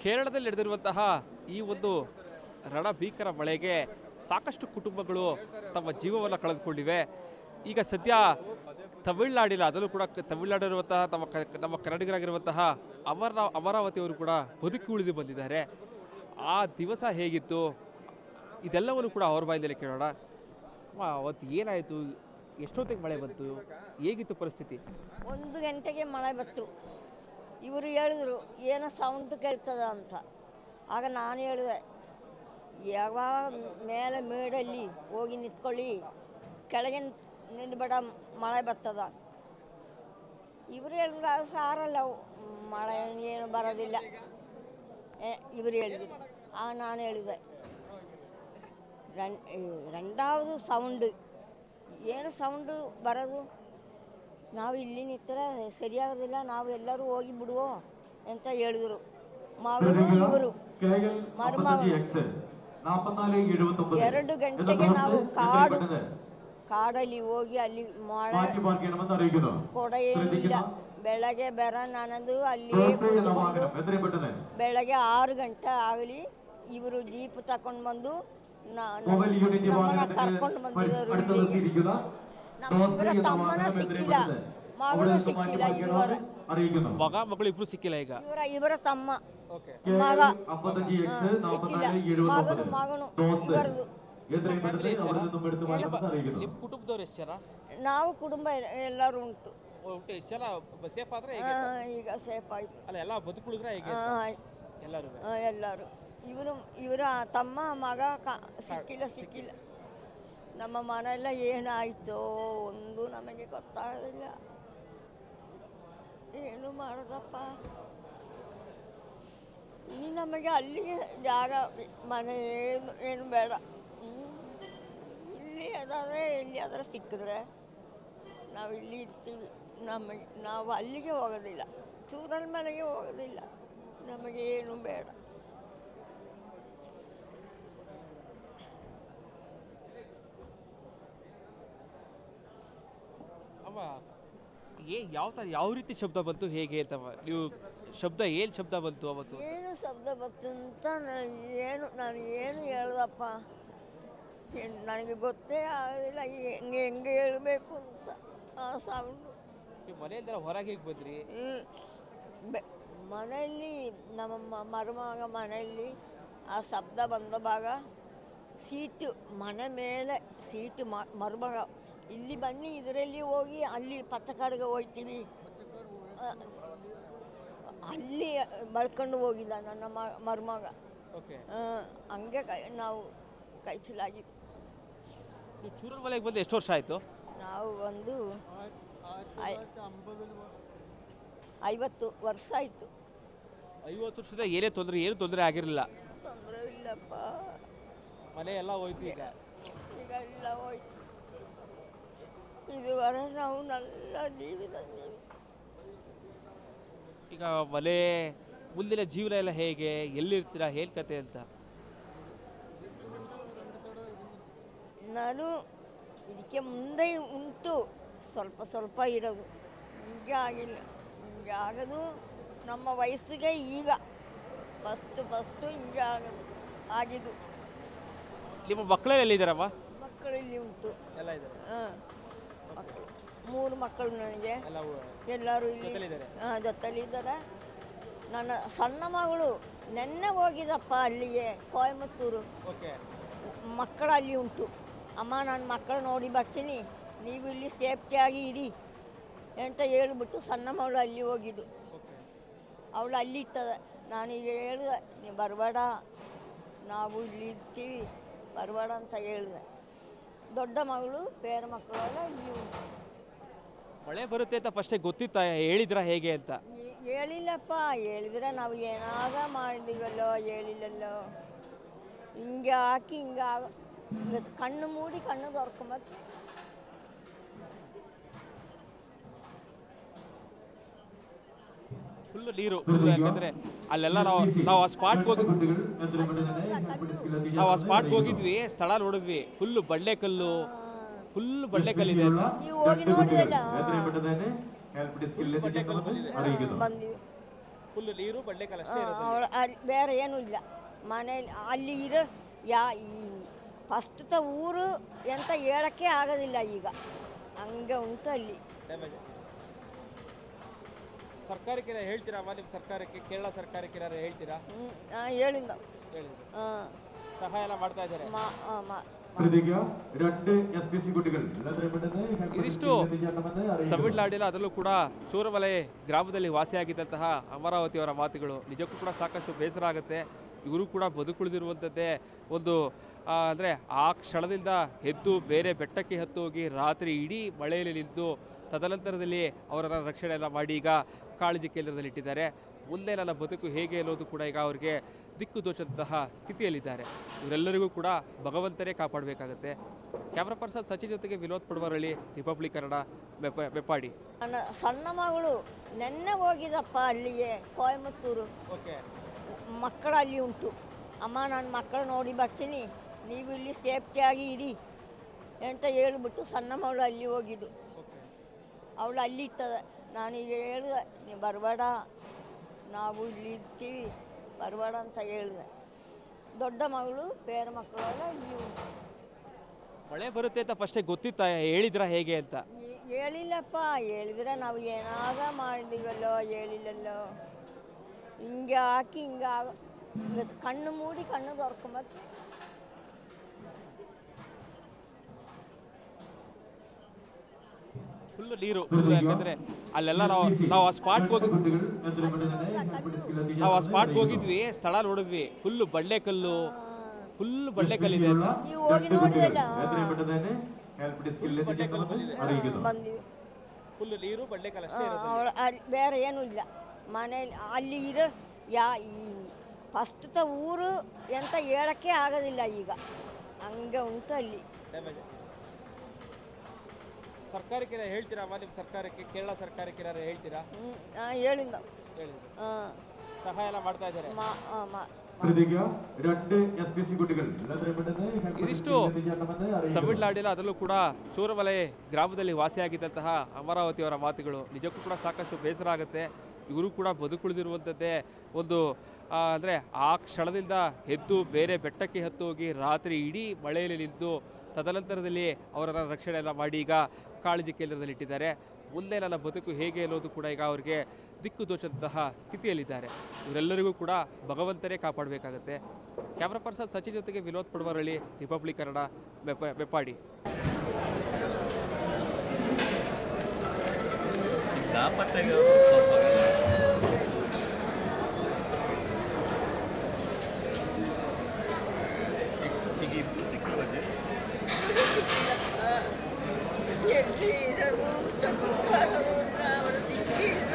ಕೇರಳದಲ್ಲಿ ನಡೆದಿರುವಂತಹ ಈ ಒಂದು ರಣಭೀಕರ ಮಳೆಗೆ ಸಾಕಷ್ಟು ಕುಟುಂಬಗಳು ತಮ್ಮ ಜೀವವನ್ನು ಕಳೆದುಕೊಂಡಿವೆ. ಈಗ ಸದ್ಯ ತಮಿಳುನಾಡಿನ ಅದರಲ್ಲೂ ಕೂಡ ತಮಿಳುನಾಡಿರುವಂತಹ ನಮ್ಮ ಕನ್ನಡಿಗರಾಗಿರುವಂತಹ ಅಮರಾವತಿಯವರು ಕೂಡ ಬದುಕಿ ಉಳಿದು ಬಂದಿದ್ದಾರೆ. ಆ ದಿವಸ ಹೇಗಿತ್ತು ಇದೆಲ್ಲವನ್ನು ಕೂಡ ಅವ್ರ ಬಾಯಿಂದಲೇ ಕೇಳೋಣ. ಅವತ್ತು ಏನಾಯಿತು, ಎಷ್ಟೊತ್ತಿಗೆ ಮಳೆ ಬಂತು, ಹೇಗಿತ್ತು ಪರಿಸ್ಥಿತಿ? 1 ಗಂಟೆಗೆ ಮಳೆ ಬಂತು. ಇವರು ಹೇಳಿದ್ರು ಏನೋ ಸೌಂಡ್ ಕೇಳ್ತದ ಅಂತ. ಆಗ ನಾನು ಹೇಳಿದೆ ಯಾವಾಗ ಮೇಲೆ ಮೇಡಲ್ಲಿ ಹೋಗಿ ನಿಂತ್ಕೊಳ್ಳಿ, ಕೆಳಗೆ ನಿಲ್ಬೇಡ, ಮಳೆ ಬರ್ತದ. ಇವರು ಹೇಳಿದ್ರು ಅದು ಸಾರಲ್ಲ, ಮಳೆ ಏನು ಬರೋದಿಲ್ಲ ಇವರು ಹೇಳಿದ್ರು. ಆಗ ನಾನು ಹೇಳಿದೆ ರೆಂಡಾவது ಸೌಂಡ್ ಏನು ಸೌಂಡು ಬರೋದು, ನಾವು ಇಲ್ಲಿ ನಿಂತರೆ ಸರಿಯಾಗೋದಿಲ್ಲ, ನಾವು ಎಲ್ಲರೂ ಹೋಗಿ ಬಿಡುವೋ ಅಂತ ಹೇಳಿದರು. ಮಗಳು ಇವರು ಮರುಮಗಳು 2 ಗಂಟೆಗೆ ನಾವು ಕಾಡಲ್ಲಿ ಹೋಗಿ ಅಲ್ಲಿ ಮಳೆ ಕೊಡ ಏನಿಲ್ಲ, ಬೆಳಗ್ಗೆ ಬರ ನನ್ನದು ಅಲ್ಲಿ ಬೆಳಗ್ಗೆ 6 ಗಂಟೆ ಆಗಲಿ ಇವರು ಜೀಪ್ ತಕೊಂಡು ಬಂದು ನಮ್ಮನ್ನ ಕರ್ಕೊಂಡು ಬಂದಿದ್ದಾರೆ. ಇವರ ತಮ್ಮನ ಸಿಕ್ಕಿಲ್ಲ, ಮಗಳು ಸಿಕ್ಕಿಲ್ಲ, ಮಗಳು ಇಬ್ರು ಸಿಕ್ಕಿಲ್ಲ. ಈಗ ಇವರ ತಮ್ಮ ಮಗ ಸಿಕ್ಕಿಲ್ಲ, ಮಗನು ಇವರದು. ಕುಟುಂಬದವ್ರು ಎಷ್ಟು ಜನ? ನಾವು ಕುಟುಂಬ ಎಲ್ಲರೂ ಉಂಟು. ಈಗ ಸೇಫ್ ಆಯ್ತು. ಎಲ್ಲ ಬದುಕುಳಿದ್ರ ಎಲ್ಲರೂ. ಇವರ ತಮ್ಮ ಮಗ ಸಿಕ್ಕಿಲ್ಲ. ನಮ್ಮ ಮನೆಯೆಲ್ಲ ಏನಾಯ್ತೋ ಒಂದು ನಮಗೆ ಗೊತ್ತಾಗೋದಿಲ್ಲ, ಏನು ಮಾಡೋದಪ್ಪ. ಇನ್ನು ನಮಗೆ ಅಲ್ಲಿಗೆ ಜಾಗ ಮನೆ ಏನು ಬೇಡ, ಇಲ್ಲಿ ಅದಾದರೆ ಎಲ್ಲಿ ಅದರ ಸಿಕ್ಕಿದ್ರೆ ನಾವು ಇಲ್ಲಿ ಇರ್ತೀವಿ. ನಾವು ಅಲ್ಲಿಗೆ ಹೋಗೋದಿಲ್ಲ, ಚೂರಲ್ ಮನೆಗೆ ಹೋಗೋದಿಲ್ಲ, ನಮಗೆ ಏನು ಬೇಡ. ಯಾವ ರೀತಿ ಶಬ್ದ ಬಂತು, ಹೇಗೆ ಅಂತ ನೀವು ಶಬ್ದ ಏನು ಶಬ್ದ ಬಂತು ಅವತ್ತು? ಏನು ಶಬ್ದ ಬಂತು ಅಂತ ನಾನು ಏನು ಹೇಳ್ದಪ್ಪ, ನನಗೆ ಗೊತ್ತೇ ಆಗೋದಿಲ್ಲ ಹೆಂಗೆ ಹೇಳಬೇಕು ಅಂತ. ಆ ಸೌಂಡು ಮನೆಯಿಂದ ಹೊರಗೆ ಹೇಗೆ ಬಂದ್ರಿ? ಮನೆಯಲ್ಲಿ ನಮ್ಮ ಮರುಮಗ ಮನೆಯಲ್ಲಿ ಆ ಶಬ್ದ ಬಂದ ಭಾಗ ಸೀಟು ಮನೆ ಮೇಲೆ ಸೀಟು ಮರುಮಗ ಇಲ್ಲಿ ಬನ್ನಿ, ಇದರಲ್ಲಿ ಹೋಗಿ ಅಲ್ಲಿ ಪತ್ತಕಾಡಿಗೆ ಹೋಗ್ತೀವಿ, ಅಲ್ಲಿ ಬಳ್ಕೊಂಡು ಹೋಗಿಲ್ಲ ನನ್ನ ಮರುಮಗ. ಹಂಗೆ ನಾವು ಕೈಚಲಾಗಿದ್ದು. ಚೂರಲ್ ಮಲೆಗೆ ಬಂದು ಎಷ್ಟು ವರ್ಷ ಆಯಿತು? ನಾವು ಒಂದು 50 ವರ್ಷ ಆಯಿತು. 50 ವರ್ಷದ ಏನು ತೊಂದರೆ ಆಗಿರಲಿಲ್ಲ? ತೊಂದರೆ ಇಲ್ಲಪ್ಪ, ಮನೆ ಎಲ್ಲ ಹೋಯ್ತು. ಈಗ ಎಲ್ಲ ಹೋಯ್ತು. ಇದುವರೆ ನಾವು നല്ല ಜೀವಿತ. ಈಗ ಮನೆ ಮುಂದಿನ ಜೀವನ ಎಲ್ಲ ಹೇಗೆ, ಎಲ್ಲಿರ್ತೀರಾ, ಹೇಗೆ ಕತೆ ಅಂತ? ನಾನು ಇದಕ್ಕೆ ಮುಂದೆ ಉಂಟು, ಸ್ವಲ್ಪ ಇರೋದು, ಈಗ ಆಗಿಲ್ಲ. ಹಿಂಗೆ ಆಗೋದು ನಮ್ಮ ವಯಸ್ಸಿಗೆ ಈಗ ಫಸ್ಟು ಹಿಂಗೆ ಆಗಿದ್ದು. ನಿಮ್ಮ ಮಕ್ಕಳೆಲ್ಲ ಎಲ್ಲಿದ್ದಾರಮ್ಮ? ಮಕ್ಕಳು ಇಲ್ಲಿ ಉಂಟು, ಎಲ್ಲ ಇದ್ದಾರೆ. ಮಕ್ಕಳು 3 ಮಕ್ಕಳು ನನಗೆ, ಎಲ್ಲರೂ ಇಲ್ಲಿ ಜೊತೆಲಿದ್ದಾರೆ. ನನ್ನ ಸಣ್ಣ ಮಗಳು ನೆನ್ನೆ ಹೋಗಿದ್ದಪ್ಪ ಅಲ್ಲಿಗೆ, ಕೊಯಮತ್ತೂರು. ಮಕ್ಕಳು ಅಲ್ಲಿ ಉಂಟು. ಅಮ್ಮ ನಾನು ಮಕ್ಕಳು ನೋಡಿ ಬರ್ತೀನಿ, ನೀವು ಇಲ್ಲಿ ಸೇಫ್ಟಿಯಾಗಿ ಇರಿ ಅಂತ ಹೇಳಿಬಿಟ್ಟು ಸಣ್ಣ ಮಗಳು ಅಲ್ಲಿ ಹೋಗಿದ್ದು. ಅವಳು ಅಲ್ಲಿ ಇರ್ತದೆ. ನಾನೀಗ ಹೇಳಿದೆ ನೀವು ಬರಬೇಡ, ನಾವು ಇಲ್ಲಿ ಇರ್ತೀವಿ, ಬರಬೇಡ ಅಂತ ಹೇಳಿದೆ. ದೊಡ್ಡ ಮಗಳು ಬೇರೆ ಮಕ್ಕಳೆಲ್ಲ ಇಲ್ಲಿ ಉಂಟು. ಮಳೆ ಬರುತ್ತೆ ಅಂತ ಫಸ್ಟೇ ಗೊತ್ತಿತ್ತಾ, ಹೇಳಿದ್ರ ಹೇಗೆ ಅಂತ? ಹೇಳಿಲ್ಲಪ್ಪ, ಹೇಳಿದ್ರೆ ನಾವು ಏನಾಗ ಮಾಡಿದೀವಲ್ಲೋ, ಹೇಳಿಲ್ಲಲ್ಲೋ. ಹಿಂಗೆ ಹಾಕಿ ಹಿಂಗೆ ಕಣ್ಣು ಮೂಡಿ ಕಣ್ಣು ತೊರ್ಕೊಂಬತ್ತು. ಫುಲ್ ನೀರು, ಯಾಕಂದ್ರೆ ಅಲ್ಲೆಲ್ಲ ನಾವು ಆ ಸ್ಪಾಟ್ಗೆ ಹೋಗಿದ್ವಿ, ಸ್ಥಳ ನೋಡಿದ್ವಿ. ಫುಲ್ ಬಂಡೆಕಲ್ಲು ಇದೆ ಅಂತ. ನೀವು ಹೋಗಿ ನೋಡಿದಲ್ಲ? ಫುಲ್ ನೀರು ಬಂಡೆಕಲ್ ಅಷ್ಟೇ ಇರೋದು. ಅವಳ ಅಲ್ಲಿ ಬೇರೆ ಏನೂ ಇಲ್ಲ ಮನೇಲಿ ಅಲ್ಲಿ ಇರೋ ಈ ಫಸ್ಟ್ ಊರು ಎಂತ ಹೇಳಕ್ಕೆ ಆಗೋದಿಲ್ಲ ಈಗ ಹಂಗೆ ಉಂಟು ಅಲ್ಲಿ. ಡ್ಯಾಮೇಜ್. ಸರ್ಕಾರಕ್ಕೆ ಹೇಳ್ತೀರಾ ಅಮ್ಮ, ನಿಮ್ಮ ಸರ್ಕಾರಕ್ಕೆ ಕೇರಳ ಸರ್ಕಾರಕ್ಕೆ ಏನಾದ್ರು ಹೇಳ್ತೀರಾ? ಹೇಳಿದ ಹೇಳಿದ್ರು. ಸಹಾಯ ಎಲ್ಲ ಮಾಡ್ತಾ ಇದ್ದಾರೆ. ಇದಿಷ್ಟು ತಮಿಳುನಾಡಿನ ಅದರಲ್ಲೂ ಕೂಡ ಚೋರಮಲೆ ಗ್ರಾಮದಲ್ಲಿ ವಾಸಿಯಾಗಿದ್ದಂತಹ ಅಮರಾವತಿಯವರ ಮಾತುಗಳು. ನಿಜಕ್ಕೂ ಕೂಡ ಸಾಕಷ್ಟು ಬೇಸರ ಆಗುತ್ತೆ. ಇವರು ಕೂಡ ಬದುಕುಳಿದಿರುವಂಥದ್ದೇ ಒಂದು ಅಂದರೆ ಆ ಕ್ಷಣದಿಂದ ಎದ್ದು ಬೇರೆ ಬೆಟ್ಟಕ್ಕೆ ಹತ್ತು ಹೋಗಿ ರಾತ್ರಿ ಇಡೀ ಮಳೆಯಲ್ಲಿ ನಿಂತು ತದನಂತರದಲ್ಲಿ ಅವರನ್ನು ರಕ್ಷಣೆ ಎಲ್ಲ ಮಾಡಿ ಈಗ ಕಾಳಜಿ ಕೇಂದ್ರದಲ್ಲಿ ಇಟ್ಟಿದ್ದಾರೆ. ಮುಂದೆ ನನ್ನ ಬದುಕು ಹೇಗೆ ಅನ್ನೋದು ಕೂಡ ಈಗ ಅವರಿಗೆ ದಿಕ್ಕು ದೋಚಂತಹ ಸ್ಥಿತಿಯಲ್ಲಿದ್ದಾರೆ. ಇವರೆಲ್ಲರಿಗೂ ಕೂಡ ಭಗವಂತನೇ ಕಾಪಾಡಬೇಕಾಗತ್ತೆ. ಕ್ಯಾಮ್ರಾ ಪರ್ಸನ್ ಸಚಿನ್ ಜೊತೆಗೆ ವಿನೋದ್ ಪಡ್ವರಳ್ಳಿ, ರಿಪಬ್ಲಿಕ್ ಕನ್ನಡ, ಬೆಪ್ಪಾಡಿ. ನನ್ನ ಸಣ್ಣ ಮಗಳು ನೆನ್ನೆ ಹೋಗಿದಪ್ಪ ಅಲ್ಲಿಗೆ ಕೊಯಮತ್ತೂರು. ಓಕೆ. ಮಕ್ಕಳು ಅಲ್ಲಿ ಉಂಟು. ಅಮ್ಮ ನನ್ನ ಮಕ್ಕಳು ನೋಡಿ ಬರ್ತೀನಿ, ನೀವು ಇಲ್ಲಿ ಸೇಫ್ಟಿಯಾಗಿ ಇರಿ ಅಂತ ಹೇಳ್ಬಿಟ್ಟು ಸಣ್ಣ ಮಗಳು ಅಲ್ಲಿ ಹೋಗಿದ್ದು. ಅವಳು ಅಲ್ಲಿ ಇರ್ತದೆ. ನಾನೀಗ ಹೇಳಿದೆ ನೀವು ಬರಬೇಡ, ನಾವು ಇಲ್ಲಿ ಇರ್ತೀವಿ, ಬರಬೇಡ ಅಂತ ಹೇಳಿದೆ. ದೊಡ್ಡ ಮಗಳು ಬೇರೆ ಮಕ್ಕಳೆಲ್ಲ ಇಲ್ಲಿ ಉಂಟು. ಮಳೆ ಬರುತ್ತೆ ಅಂತ ಫಸ್ಟೇ ಗೊತ್ತಿತ್ತ? ಹೇಳಿದ್ರ ಹೇಗೆ ಅಂತ? ಹೇಳಿಲ್ಲಪ್ಪ. ಹೇಳಿದ್ರೆ ನಾವು ಏನಾಗ ಮಾಡಿದೀವಲ್ಲೋ, ಹೇಳಿಲ್ಲಲ್ಲೋ. ಹಿಂಗೆ ಹಾಕಿ ಹಿಂಗೆ ಕಣ್ಣು ಮೂಡಿ ಕಣ್ಣು ತೊರ್ಕೊಂಬತ್ತು. ಫುಲ್ ನೀರು. ಯಾಕಂದ್ರೆ ಅಲ್ಲೆಲ್ಲ ನಾವು ಆ ಸ್ಪಾಟ್ಗೆ ಹೋಗಿದ್ವಿ, ಸ್ಥಳ ನೋಡಿದ್ವಿ. ಫುಲ್ ಬಂಡೆಕಲ್ಲು, ಫುಲ್ ಬಂಡೆಕಲ್ಲಿದೆ ಅಂತ. ನೀವು ಹೋಗಿ ನೋಡಿದಲ್ಲ? ಬಂದಿವಿ. ಫುಲ್ ನೀರು ಬಂಡೆಕಲ್ ಅಷ್ಟೇ ಇರೋದು. ಅಲ್ಲಿ ಬೇರೆ ಏನೂ ಇಲ್ಲ ಮನೇಲಿ. ಅಲ್ಲಿ ಇರೋ ಈ ಫಸ್ಟ್ ಊರು ಎಂತ ಹೇಳಕ್ಕೆ ಆಗೋದಿಲ್ಲ ಈಗ ಹಂಗೆ ಉಂಟು ಅಲ್ಲಿ. ಡ್ಯಾಮೇಜ್. ಸರ್ಕಾರಕ್ಕೆ ಹೇಳ್ತೀರಾ ಅಮ್ಮ, ನಿಮ್ಮ ಸರ್ಕಾರಕ್ಕೆ ಕೇರಳ ಸರ್ಕಾರಕ್ಕೆ ಏನಾದ್ರು ಹೇಳ್ತೀರಾ? ಹೇಳಿದ. ಹೇಳಿದ್ರು. ಸಹಾಯ ಎಲ್ಲ ಮಾಡ್ತಾ ಇದ್ದಾರೆ. ಇದಿಷ್ಟು ತಮಿಳುನಾಡಿನ ಅದರಲ್ಲೂ ಕೂಡ ಚೋರಮಲೆ ಗ್ರಾಮದಲ್ಲಿ ವಾಸಿಯಾಗಿದ್ದಂತಹ ಅಮರಾವತಿಯವರ ಮಾತುಗಳು. ನಿಜಕ್ಕೂ ಕೂಡ ಸಾಕಷ್ಟು ಬೇಸರ ಆಗುತ್ತೆ. ಇವರು ಕೂಡ ಬದುಕುಳಿದಿರುವಂಥದ್ದೇ ಒಂದು ಅಂದರೆ ಆ ಕ್ಷಣದಿಂದ ಎದ್ದು ಬೇರೆ ಬೆಟ್ಟಕ್ಕೆ ಹತ್ತು ಹೋಗಿ ರಾತ್ರಿ ಇಡೀ ಮಳೆಯಲ್ಲಿ ನಿಂತು ತದನಂತರದಲ್ಲಿ ಅವರನ್ನು ರಕ್ಷಣೆ ಎಲ್ಲ ಮಾಡಿ ಈಗ ಕಾಳಜಿ ಕೇಂದ್ರದಲ್ಲಿ ಇಟ್ಟಿದ್ದಾರೆ. ಮುಂದೆ ನನ್ನ ಬದುಕು ಹೇಗೆ ಅನ್ನೋದು ಕೂಡ ಈಗ ಅವರಿಗೆ ದಿಕ್ಕು ದೋಚಂತಹ ಸ್ಥಿತಿಯಲ್ಲಿದ್ದಾರೆ. ಇವರೆಲ್ಲರಿಗೂ ಕೂಡ ಭಗವಂತನೇ ಕಾಪಾಡಬೇಕಾಗತ್ತೆ. ಕ್ಯಾಮ್ರಾ ಪರ್ಸನ್ ಸಚಿನ್ ಜೊತೆಗೆ ವಿನೋದ್ ಪಡ್ವರಳ್ಳಿ, ರಿಪಬ್ಲಿಕ್ ಕನ್ನಡ, ಬೆಪ್ಪಾಡಿ. ಎಲ್ಲಿ ಇರೋದು ಅಂತ ಗೊತ್ತಾಗೋದು, ಅವರು ಸಿಕ್ಕಿಲ್ಲ.